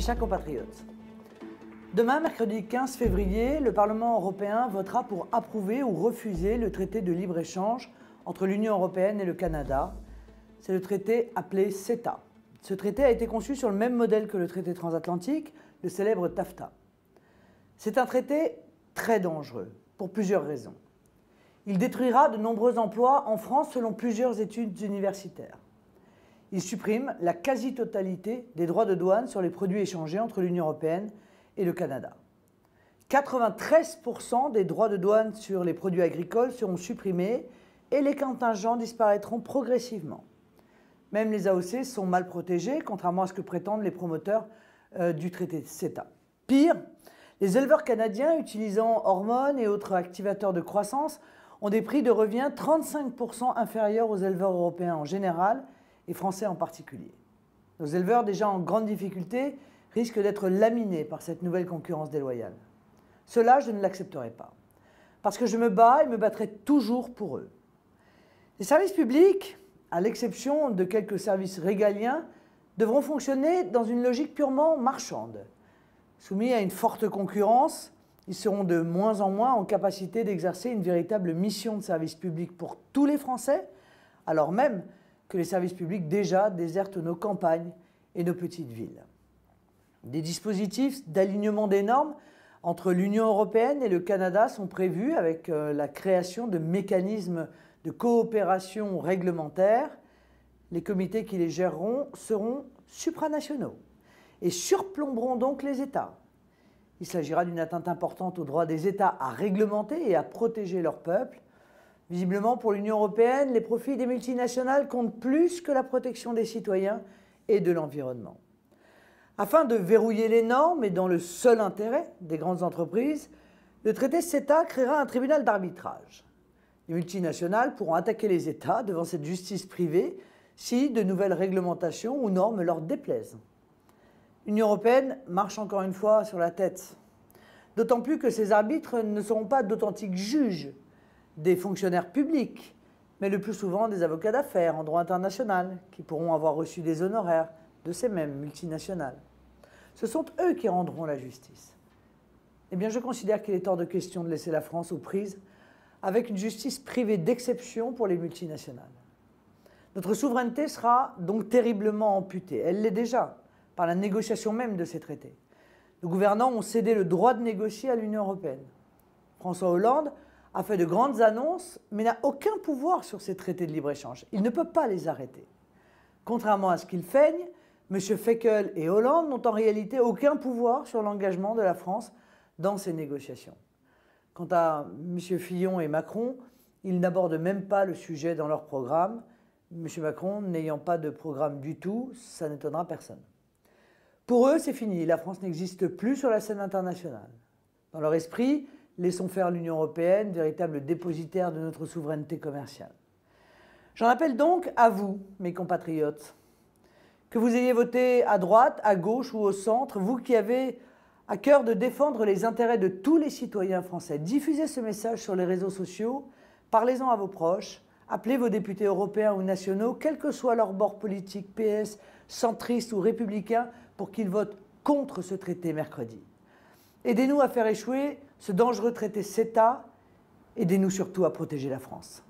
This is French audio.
chers compatriotes, demain, mercredi 15 février, le Parlement européen votera pour approuver ou refuser le traité de libre-échange entre l'Union européenne et le Canada. C'est le traité appelé CETA. Ce traité a été conçu sur le même modèle que le traité transatlantique, le célèbre TAFTA. C'est un traité très dangereux, pour plusieurs raisons. Il détruira de nombreux emplois en France selon plusieurs études universitaires. Il supprime la quasi-totalité des droits de douane sur les produits échangés entre l'Union européenne et le Canada. 93% des droits de douane sur les produits agricoles seront supprimés et les contingents disparaîtront progressivement. Même les AOC sont mal protégés, contrairement à ce que prétendent les promoteurs du traité CETA. Pire, les éleveurs canadiens utilisant hormones et autres activateurs de croissance ont des prix de revient 35% inférieurs aux éleveurs européens en général et français en particulier. Nos éleveurs, déjà en grande difficulté, risquent d'être laminés par cette nouvelle concurrence déloyale. Cela, je ne l'accepterai pas, parce que je me bats et me battrai toujours pour eux. Les services publics, à l'exception de quelques services régaliens, devront fonctionner dans une logique purement marchande. Soumis à une forte concurrence, ils seront de moins en moins en capacité d'exercer une véritable mission de service public pour tous les Français, alors même que les services publics déjà désertent nos campagnes et nos petites villes. Des dispositifs d'alignement des normes entre l'Union européenne et le Canada sont prévus avec la création de mécanismes de coopération réglementaire. Les comités qui les géreront seront supranationaux et surplomberont donc les États. Il s'agira d'une atteinte importante au droit des États à réglementer et à protéger leur peuple. Visiblement, pour l'Union européenne, les profits des multinationales comptent plus que la protection des citoyens et de l'environnement. Afin de verrouiller les normes et dans le seul intérêt des grandes entreprises, le traité CETA créera un tribunal d'arbitrage. Les multinationales pourront attaquer les États devant cette justice privée si de nouvelles réglementations ou normes leur déplaisent. L'Union européenne marche encore une fois sur la tête, d'autant plus que ces arbitres ne seront pas d'authentiques juges, des fonctionnaires publics, mais le plus souvent des avocats d'affaires en droit international qui pourront avoir reçu des honoraires de ces mêmes multinationales. Ce sont eux qui rendront la justice. Eh bien, je considère qu'il est hors de question de laisser la France aux prises avec une justice privée d'exception pour les multinationales. Notre souveraineté sera donc terriblement amputée. Elle l'est déjà par la négociation même de ces traités. Nos gouvernants ont cédé le droit de négocier à l'Union européenne. François Hollande a fait de grandes annonces, mais n'a aucun pouvoir sur ces traités de libre-échange. Il ne peut pas les arrêter. Contrairement à ce qu'il feigne, M. Fekl et Hollande n'ont en réalité aucun pouvoir sur l'engagement de la France dans ces négociations. Quant à M. Fillon et Macron, ils n'abordent même pas le sujet dans leur programme. M. Macron n'ayant pas de programme du tout, ça n'étonnera personne. Pour eux, c'est fini, la France n'existe plus sur la scène internationale. Dans leur esprit, laissons faire l'Union européenne, véritable dépositaire de notre souveraineté commerciale. J'en appelle donc à vous, mes compatriotes, que vous ayez voté à droite, à gauche ou au centre, vous qui avez à cœur de défendre les intérêts de tous les citoyens français. Diffusez ce message sur les réseaux sociaux, parlez-en à vos proches, appelez vos députés européens ou nationaux, quel que soit leur bord politique, PS, centriste ou républicain, pour qu'ils votent contre ce traité mercredi. Aidez-nous à faire échouer ce dangereux traité CETA, aidez-nous surtout à protéger la France.